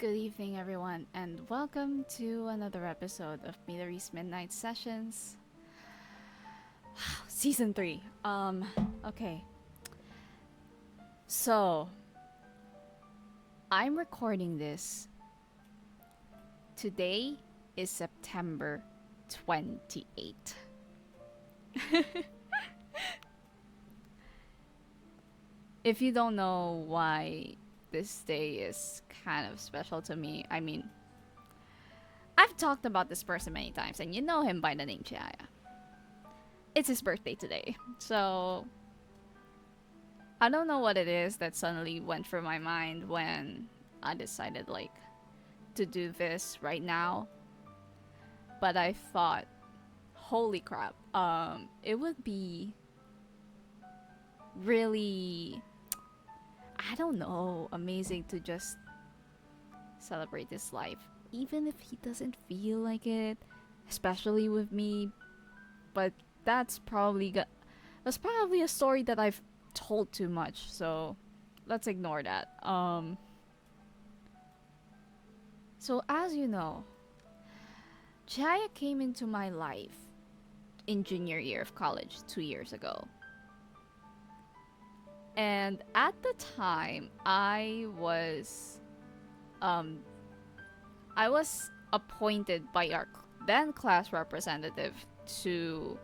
Good evening, everyone, and welcome to another episode of Midori's Midnight Sessions, Season 3. Okay. So, I'm recording this. Today is September 28th. If you don't know why this day is kind of special to me, I've talked about this person many times, and you know him by the name Chiaya. It's his birthday today, so I don't know what it is that suddenly went through my mind when I decided to do this right now. But I thought, holy crap, it would be really, I don't know, amazing to just celebrate his life, even if he doesn't feel like it, especially with me. But that's probably a story that I've told too much, so let's ignore that. So as you know, Chaya came into my life in junior year of college 2 years ago. And at the time, um, I was appointed by our then class representative to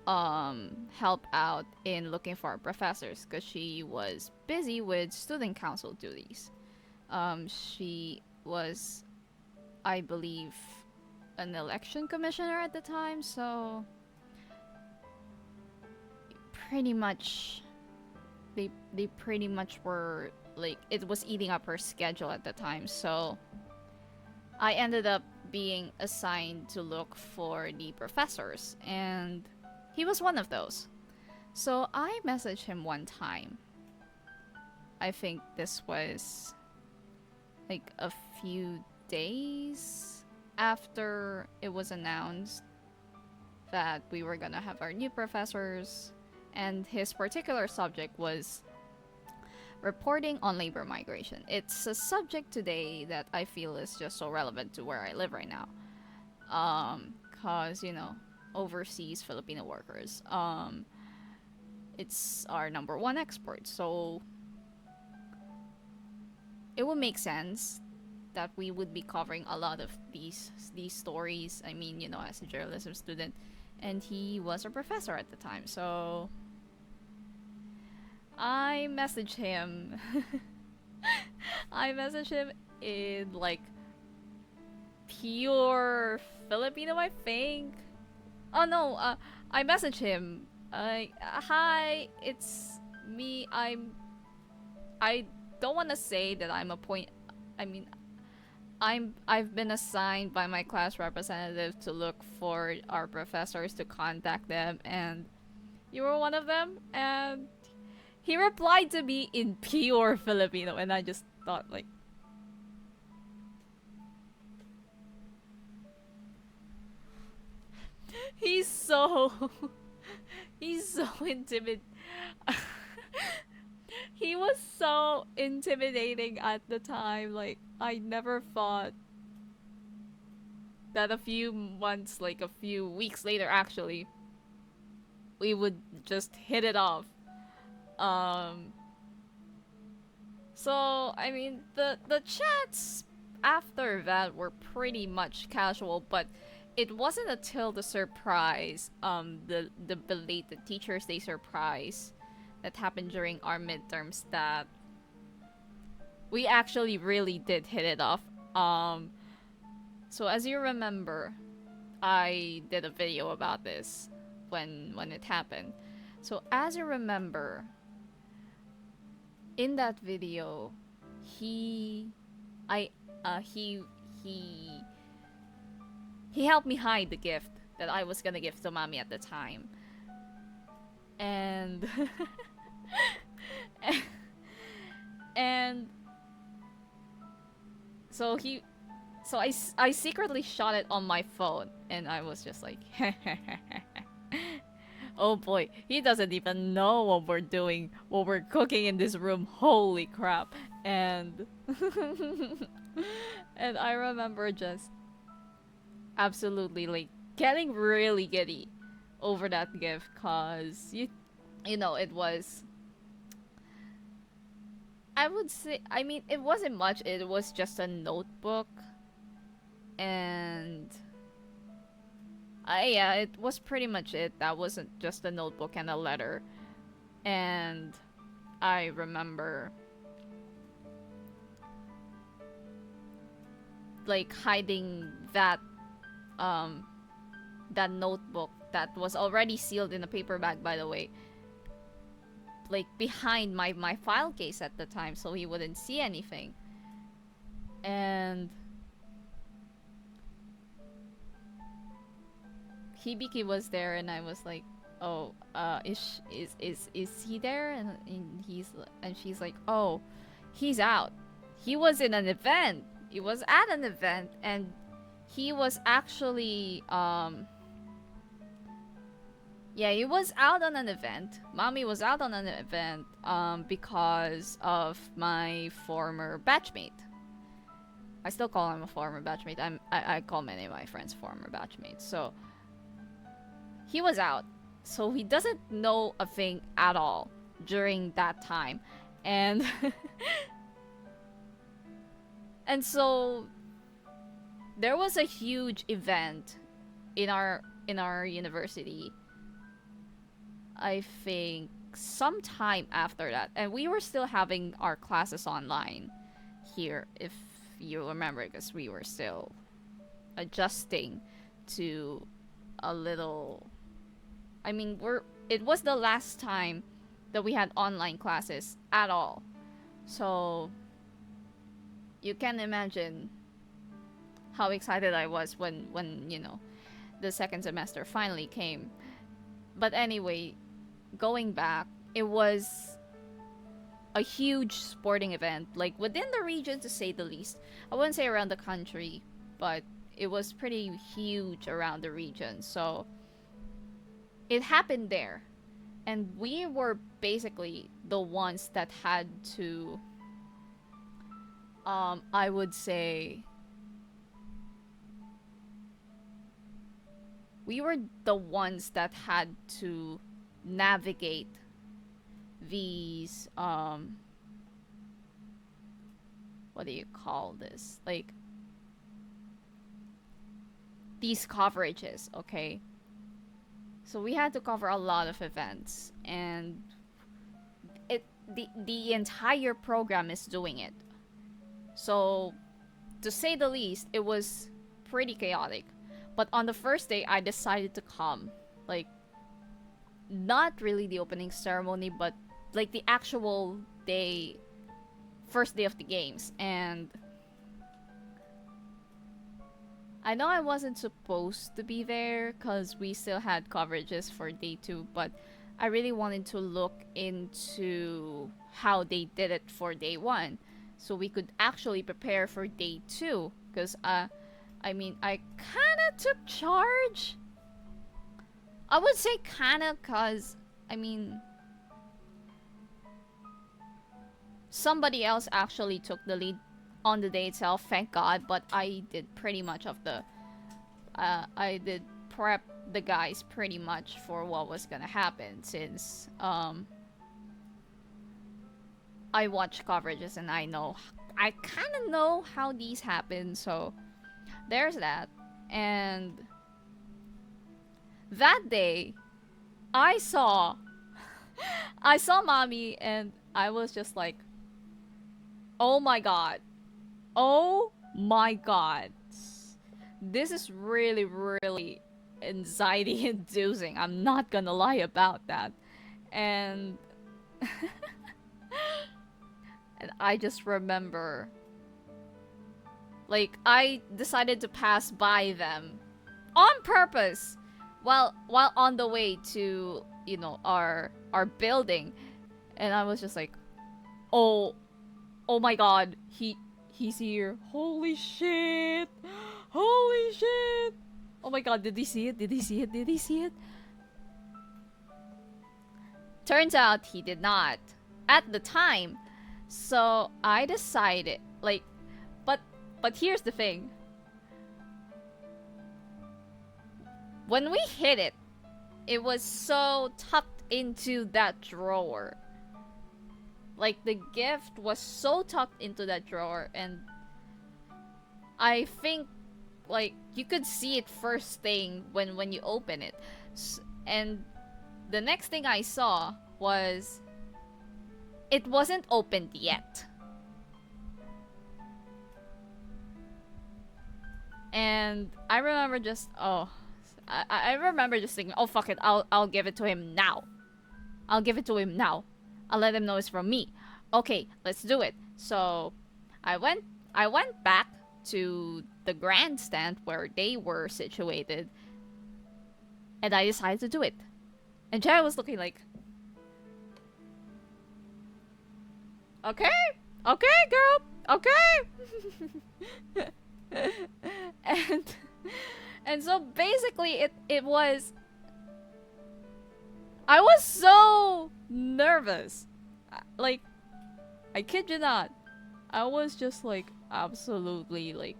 help out in looking for our professors because she was busy with student council duties. She was, I believe, an election commissioner at the time, so pretty much they pretty much were like, it was eating up her schedule at the time, so I ended up being assigned to look for the professors, and he was one of those. So I messaged him one time. I think this was like a few days after it was announced that we were gonna have our new professors, and his particular subject was reporting on labor migration. It's a subject today that I feel is just so relevant to where I live right now. Cause overseas Filipino workers. It's our number one export, so it would make sense that we would be covering a lot of these stories. I mean, as a journalism student, and he was a professor at the time, so I messaged him. I messaged him in pure Filipino, I think. Oh no, I messaged him. Hi, it's me. I don't want to say that I'm a point. I mean, I've been assigned by my class representative to look for our professors, to contact them, and you were one of them. And he replied to me in pure Filipino, and I just thought he's so he's so he was so intimidating at the time. Like, I never thought that a few months, like a few weeks later actually, we would just hit it off. Um so I mean, the chats after that were pretty much casual, but it wasn't until the surprise, the belated Teachers Day surprise that happened during our midterms, that we actually really did hit it off. So as you remember, I did a video about this when it happened. So as you remember, in that video, he I he helped me hide the gift that I was gonna give to mommy at the time. And and so I secretly shot it on my phone, and I was just like Oh boy, he doesn't even know what we're doing, what we're cooking in this room. Holy crap. And and I remember just absolutely like getting really giddy over that gift cuz you know it was, I would say, I mean it wasn't much, it was just a notebook. And yeah, it was pretty much it. That wasn't just a notebook and a letter. And I remember like hiding um that notebook that was already sealed in a paper bag, by the way, like behind my file case at the time so he wouldn't see anything. And Hibiki was there and I was like, "Oh, is he there?" And she's like, "Oh, he's out. He was in an event. He was at an event and he was actually yeah, he was out on an event. Mommy was out on an event because of my former batchmate. I still call him a former batchmate. I call many of my friends former batchmates. So he was out. So he doesn't know a thing at all during that time. And and so there was a huge event in our university. I think sometime after that, and we were still having our classes online here, if you remember, because we were still adjusting to a little. I mean, it was the last time that we had online classes at all, so you can imagine how excited I was when you know the second semester finally came. But anyway, going back, it was a huge sporting event, like within the region to say the least. I wouldn't say around the country, but it was pretty huge around the region. So it happened there. And we were basically the ones that had to, I would say, we were the ones that had to navigate these what do you call this, like these coverages, okay? So we had to cover a lot of events, and the entire program is doing it. So to say the least, it was pretty chaotic. But on the first day, I decided to come. Like, not really the opening ceremony, but like the actual day, first day of the games. And I know I wasn't supposed to be there because we still had coverages for day 2, but I really wanted to look into how they did it for day 1 so we could actually prepare for day 2, because I mean, I kind of took charge. I would say kind of, because, I mean, somebody else actually took the lead on the day itself, thank God, but I did pretty much of the, I did prep the guys pretty much for what was gonna happen, since, I watch coverages and I kind of know how these happen, so there's that. And that day, I saw mommy, and I was just like, oh my god, oh my god, this is really, really anxiety inducing. I'm not gonna lie about that. And and I just remember, like, I decided to pass by them on purpose while on the way to, you know, our building. And I was just like, oh my god, he's here. Holy shit. Holy shit. Oh my god, did he see it? Did he see it? Did he see it? Turns out he did not at the time. So I decided, like, but here's the thing. When we hit it, it was so tucked into that drawer. Like, the gift was so tucked into that drawer, and I think, like, you could see it first thing when you open it. And the next thing I saw was it wasn't opened yet. And I remember just, I remember just thinking, oh fuck it, I'll give it to him now. I'll give it to him now. I'll let him know it's from me. Okay, let's do it. So I went back to the grandstand where they were situated, and I decided to do it. And Jaya was looking like, okay, girl, okay. and so basically it was, I was so nervous. Like, I kid you not. I was just like, absolutely like,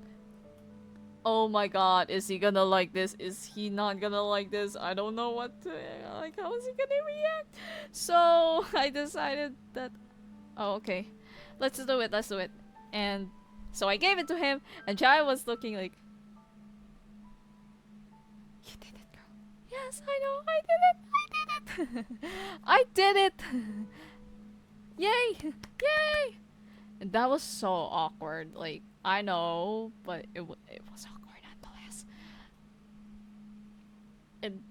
oh my god, is he gonna like this? Is he not gonna like this? I don't know what to, like, how is he gonna react? So I decided that, oh, okay, let's do it. And so I gave it to him, and Jai was looking like, you did it, girl. Yes, I know, I did it. I did it. Yay! Yay! And that was so awkward. Like, I know, but it was awkward nonetheless. And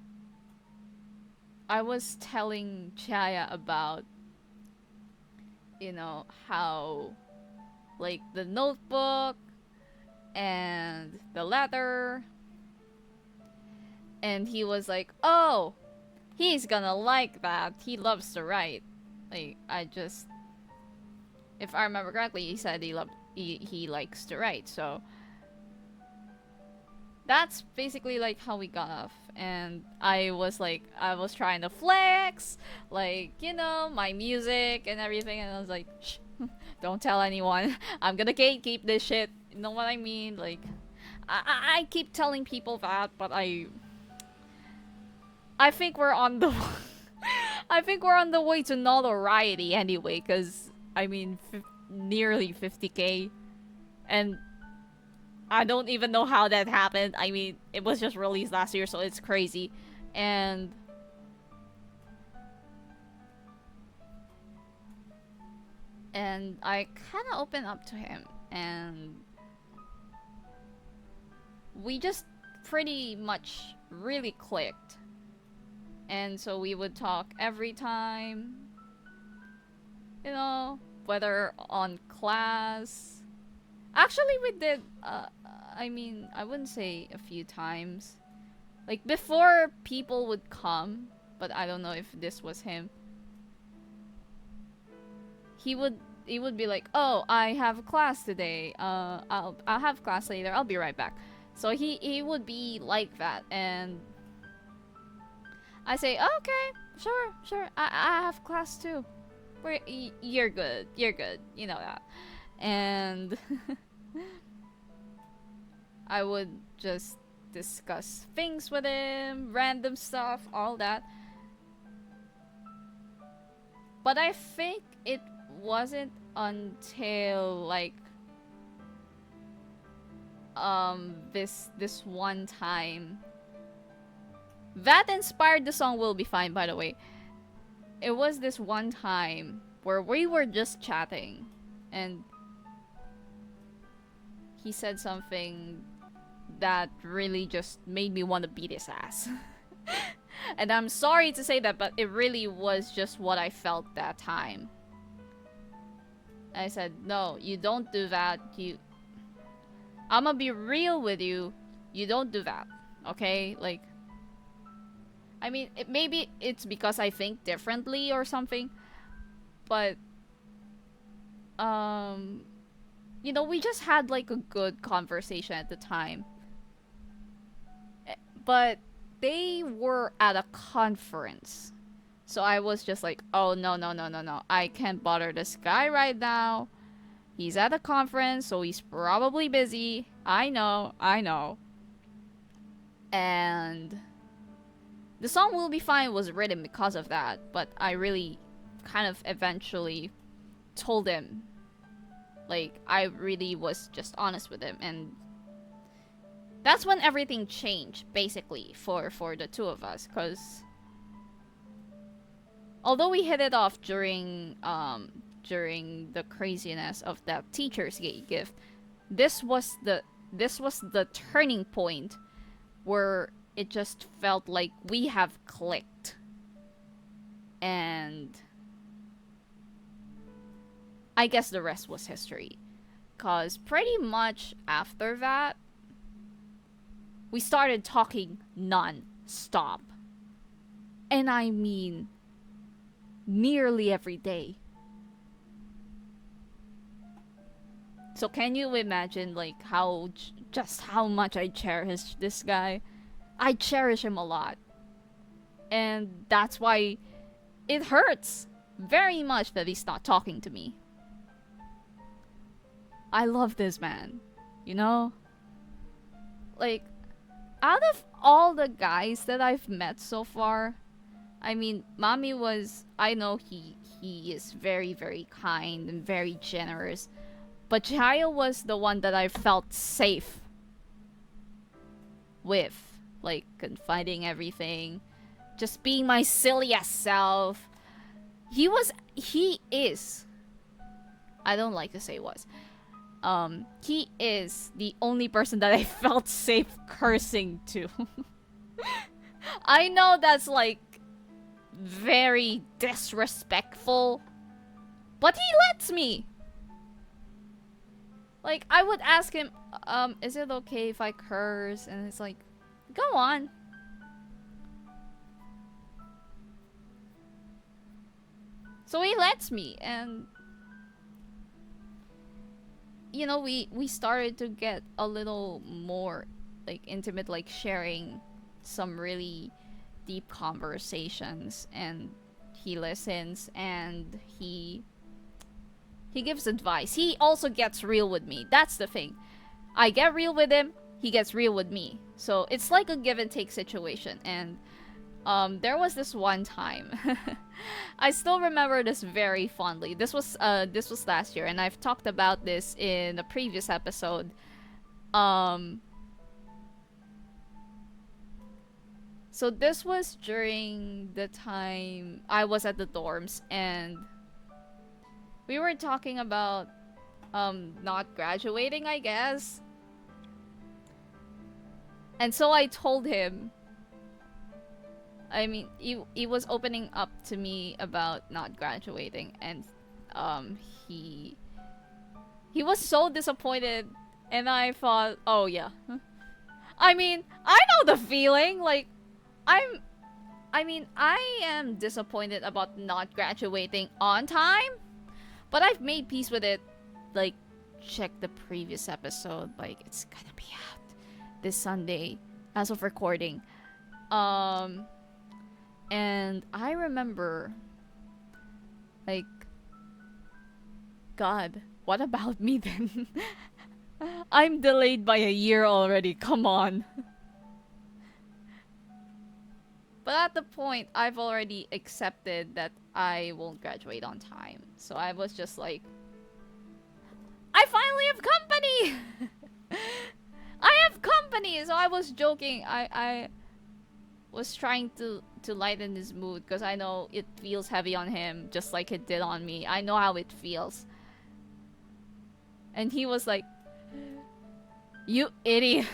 I was telling Chaya about, you know, how, like, the notebook and the letter, and he was like, oh, he's gonna like that. He loves to write. Like, if I remember correctly, he said he likes to write. So that's basically like how we got off. And I was trying to flex, like, you know, my music and everything. And I was like, shh, don't tell anyone. I'm gonna gatekeep this shit. You know what I mean? Like, I keep telling people that, but I think we're on the way to notoriety anyway, because I mean, nearly 50k, and I don't even know how that happened. I mean, it was just released last year, so it's crazy. And I kind of opened up to him, and we just pretty much really clicked. And so we would talk every time, you know, whether on class. Actually, we did, I mean, I wouldn't say a few times. Like, before people would come, but I don't know if this was him. He would be like, oh, I have a class today. I'll have class later. I'll be right back. So he would be like that, and I say, oh, okay, sure. I have class too. You're good. You know that. And I would just discuss things with him, random stuff, all that. But I think it wasn't until like this one time that inspired the song Will Be Fine, by the way. It was this one time where we were just chatting, and he said something that really just made me want to beat his ass. And I'm sorry to say that, but it really was just what I felt that time. I said, no, you don't do that. I'ma be real with you. You don't do that, okay? Like, I mean, maybe it's because I think differently or something, but you know, we just had like a good conversation at the time. But they were at a conference, So I was just like, oh, no, no, no, no, no. I can't bother this guy right now. He's at a conference, so he's probably busy. I know, I know. And the song Will Be Fine was written because of that, but I really kind of eventually told him, like, I really was just honest with him, and that's when everything changed, basically, for the two of us, because although we hit it off during the craziness of that teacher's gate gift, this was the turning point where it just felt like we have clicked. And I guess the rest was history. Cause pretty much after that, we started talking non-stop. And I mean, nearly every day. So can you imagine, like, just how much I cherish this guy? I cherish him a lot. And that's why it hurts very much that he's not talking to me. I love this man, you know? Like, out of all the guys that I've met so far, I mean, Mami was, I know he is very, very kind and very generous. But Chihaya was the one that I felt safe with. Like, confiding everything. Just being my silliest self. He is. I don't like to say was. He is the only person that I felt safe cursing to. I know that's like very disrespectful, but he lets me. Like, I would ask him, is it okay if I curse? And it's like, go on. So he lets me, and you know, we started to get a little more like intimate, like sharing some really deep conversations, and he listens, and he gives advice. He also gets real with me. That's the thing. I get real with him, he gets real with me. So it's like a give and take situation. And there was this one time. I still remember this very fondly. This was last year, and I've talked about this in a previous episode. So this was during the time I was at the dorms, and we were talking about not graduating, I guess. And so I told him, I mean, he was opening up to me about not graduating, and he was so disappointed, and I thought, oh yeah. I mean, I know the feeling. Like, I am disappointed about not graduating on time, but I've made peace with it. Like, check the previous episode. Like, it's gonna be out this Sunday as of recording. And I remember, like, God, what about me then? I'm delayed by a year already, come on. But at the point, I've already accepted that I won't graduate on time. So I was just like, I finally have company! I have company! So I was joking. I was trying to lighten his mood, because I know it feels heavy on him just like it did on me. I know how it feels. And he was like, you idiot.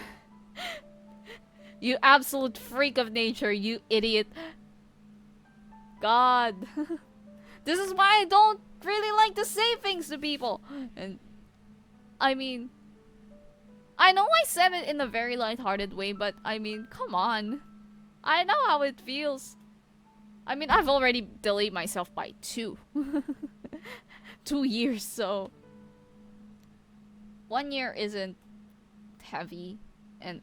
You absolute freak of nature, you idiot. God. This is why I don't really like to say things to people. And I mean, I know I said it in a very lighthearted way, but I mean, come on. I know how it feels. I mean, I've already delayed myself by 2 years, so 1 year isn't heavy. And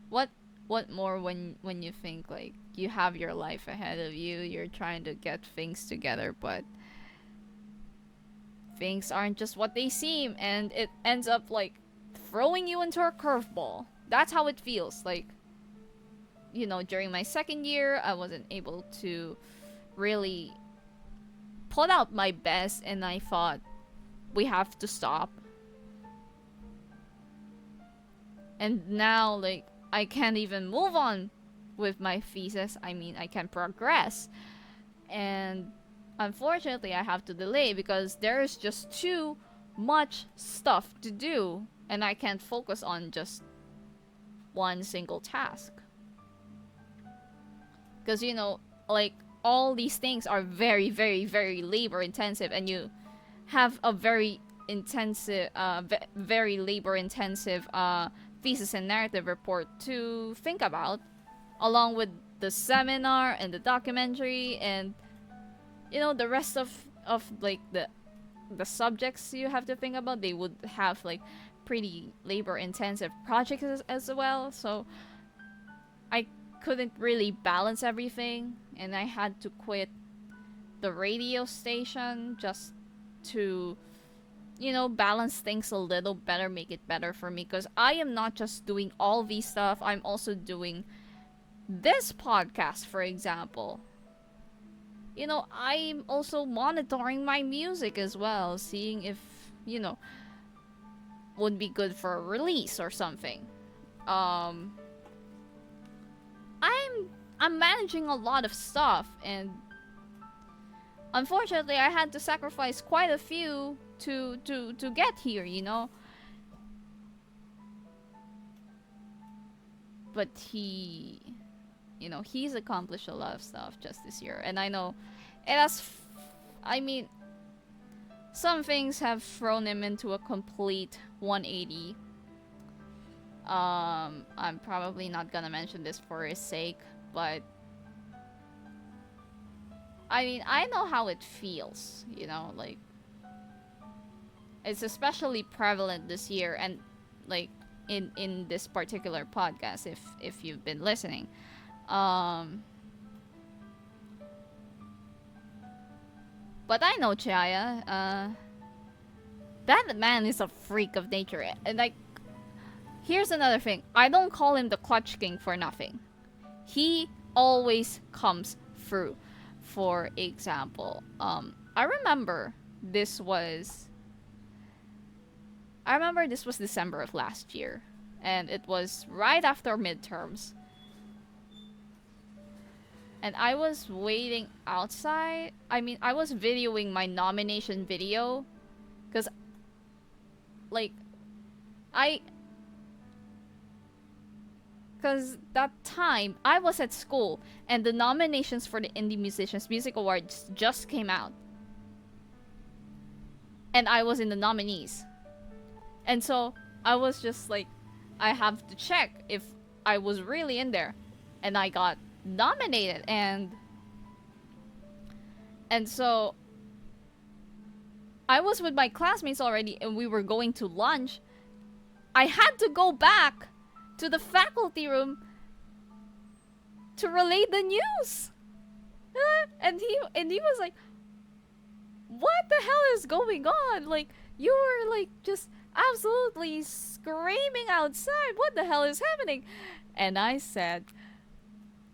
what what more when you think like you have your life ahead of you, you're trying to get things together, but things aren't just what they seem, and it ends up like throwing you into a curveball. That's how it feels. Like, you know, during my second year, I wasn't able to really put out my best, and I thought we have to stop. And now, like, I can't even move on with my thesis. I mean, I can progress. And unfortunately, I have to delay because there is just too much stuff to do. And I can't focus on just one single task. Because, you know, like, all these things are very, very, very labor intensive. And you have a very intensive, very labor intensive, thesis and narrative report to think about, along with the seminar and the documentary, and you know, the rest of like the subjects you have to think about. They would have like pretty labor intensive projects as well, so I couldn't really balance everything, and I had to quit the radio station just to, you know, balance things a little better, make it better for me. Because I am not just doing all these stuff, I'm also doing this podcast, for example. You know, I'm also monitoring my music as well, seeing if, you know, would be good for a release or something. I'm managing a lot of stuff, and unfortunately I had to sacrifice quite a few to get here, you know. But he, you know, he's accomplished a lot of stuff just this year, and I know it has I mean, some things have thrown him into a complete 180. I'm probably not gonna mention this for his sake, but I mean, I know how it feels, you know, like, it's especially prevalent this year, and like in this particular podcast, if you've been listening. But I know Chaya, that man is a freak of nature. And like, here's another thing, I don't call him the Clutch King for nothing. He always comes through. For example, I remember this was December of last year, and it was right after midterms. And I was waiting outside. I mean, I was videoing my nomination video, because, like, because that time I was at school, and the nominations for the Indie Musicians Music Awards just came out. And I was in the nominees. And so I was just like, I have to check if I was really in there. And I got nominated, and so I was with my classmates already, and we were going to lunch. I had to go back to the faculty room to relay the news. And he was like, what the hell is going on? Like, you were like just absolutely screaming outside. What the hell is happening? And I said,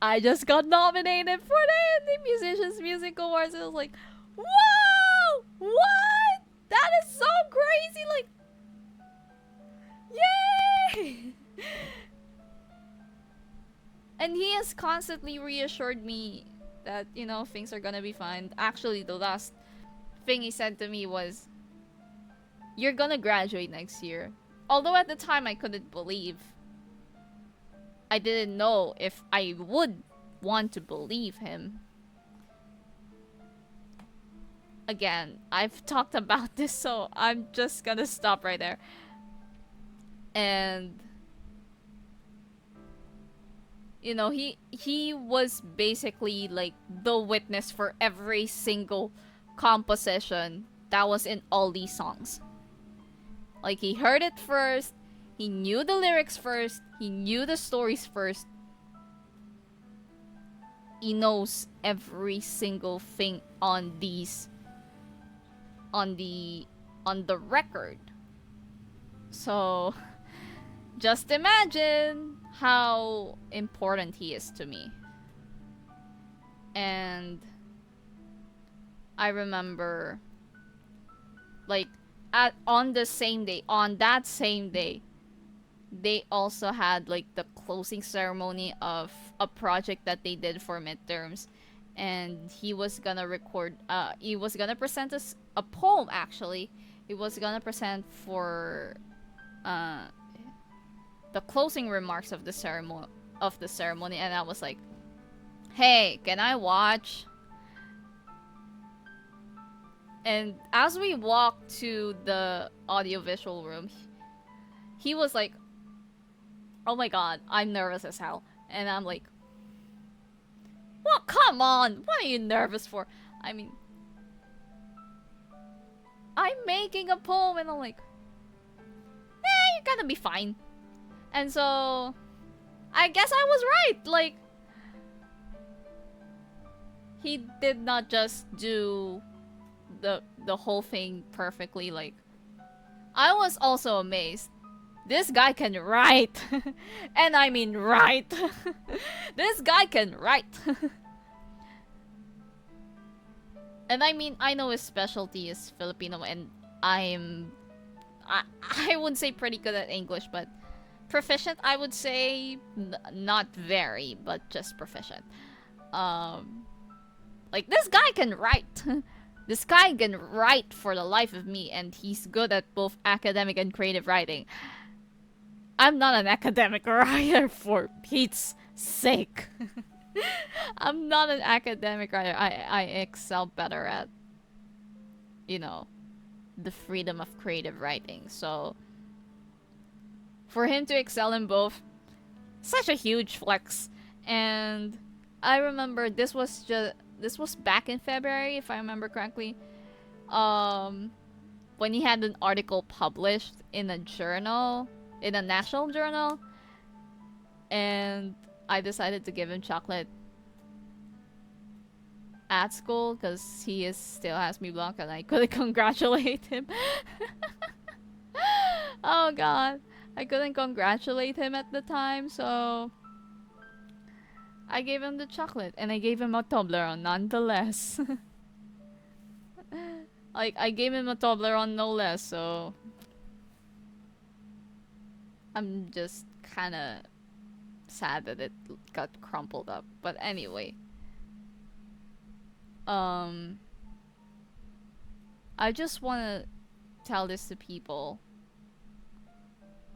I just got nominated for the Indie Musicians Music Awards. And I was like, whoa! What? That is so crazy! Like, yay! And he has constantly reassured me that, you know, things are gonna be fine. Actually, the last thing he said to me was, you're gonna graduate next year. Although at the time I couldn't believe. I didn't know if I would want to believe him. Again, I've talked about this, so I'm just gonna stop right there. And you know, he was basically like the witness for every single composition that was in all these songs. Like, he heard it first, he knew the lyrics first, he knew the stories first, he knows every single thing on these on the record. So just imagine how important he is to me. And I remember, like, on that same day, they also had like the closing ceremony of a project that they did for midterms, and he was gonna present us a poem. Actually, he was gonna present for uh the closing remarks of the ceremony, and I was like, hey, can I watch? And as we walked to the audiovisual room, he was like, oh my god, I'm nervous as hell. And I'm like, well, come on, what are you nervous for? I mean, I'm making a poem, and I'm like, you're gonna be fine. And so, I guess I was right. Like, he did not just do the whole thing perfectly. Like, I was also amazed. This guy can write. And I mean write. This guy can write. And I mean, I know his specialty is Filipino, and I wouldn't say pretty good at English, but proficient, I would say. Not very, but just proficient. Like, this guy can write. This guy can write for the life of me, and he's good at both academic and creative writing. I'm not an academic writer, for Pete's sake. I'm not an academic writer. I excel better at, the freedom of creative writing. So, for him to excel in both, such a huge flex. And I remember this was back in February, if I remember correctly. When he had an article published in a journal, in a national journal, and I decided to give him chocolate at school because he still has me blocked, and I couldn't congratulate him. Oh god, I couldn't congratulate him at the time, so I gave him the chocolate, and I gave him a Toblerone nonetheless. Like, I gave him a Toblerone no less, so I'm just kind of sad that it got crumpled up. But anyway, I just want to tell this to people,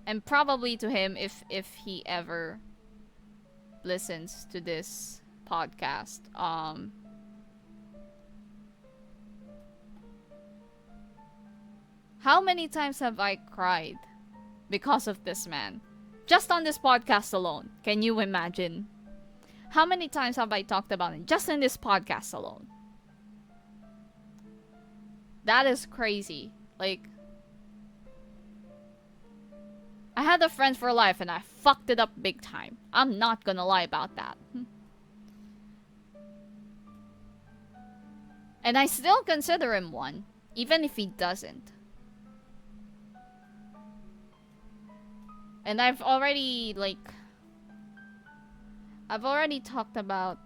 and probably to him if he ever listens to this podcast. How many times have I cried because of this man? Just on this podcast alone. Can you imagine? How many times have I talked about him just in this podcast alone? That is crazy. Like, I had a friend for life, and I fucked it up big time. I'm not gonna lie about that. And I still consider him one, even if he doesn't. And I've already talked about,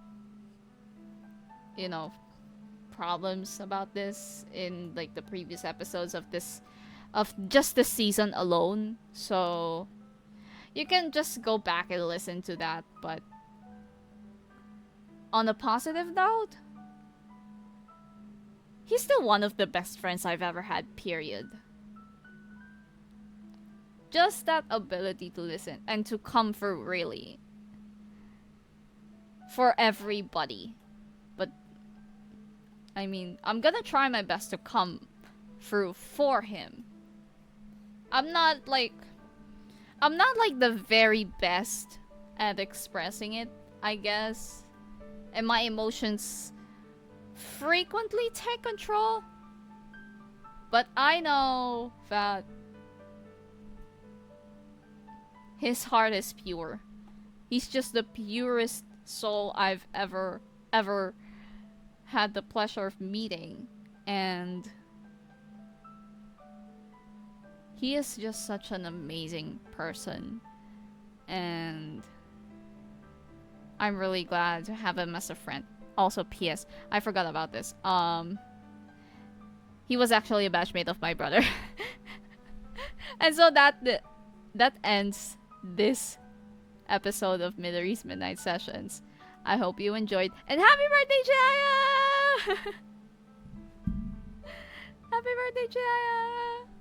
problems about this in, like, the previous episodes of just this season alone. So you can just go back and listen to that. But on a positive note, he's still one of the best friends I've ever had, period. Just that ability to listen and to come through, really, for everybody. But I mean, I'm gonna try my best to come through for him. I'm not like the very best at expressing it, I guess. And my emotions frequently take control. But I know that his heart is pure. He's just the purest soul I've ever had the pleasure of meeting, and he is just such an amazing person, and I'm really glad to have him as a friend. Also, P.S. I forgot about this. He was actually a batchmate of my brother. And so that ends this episode of Midori's Midnight Sessions. I hope you enjoyed, and happy birthday, Jaya! Happy birthday, Jaya!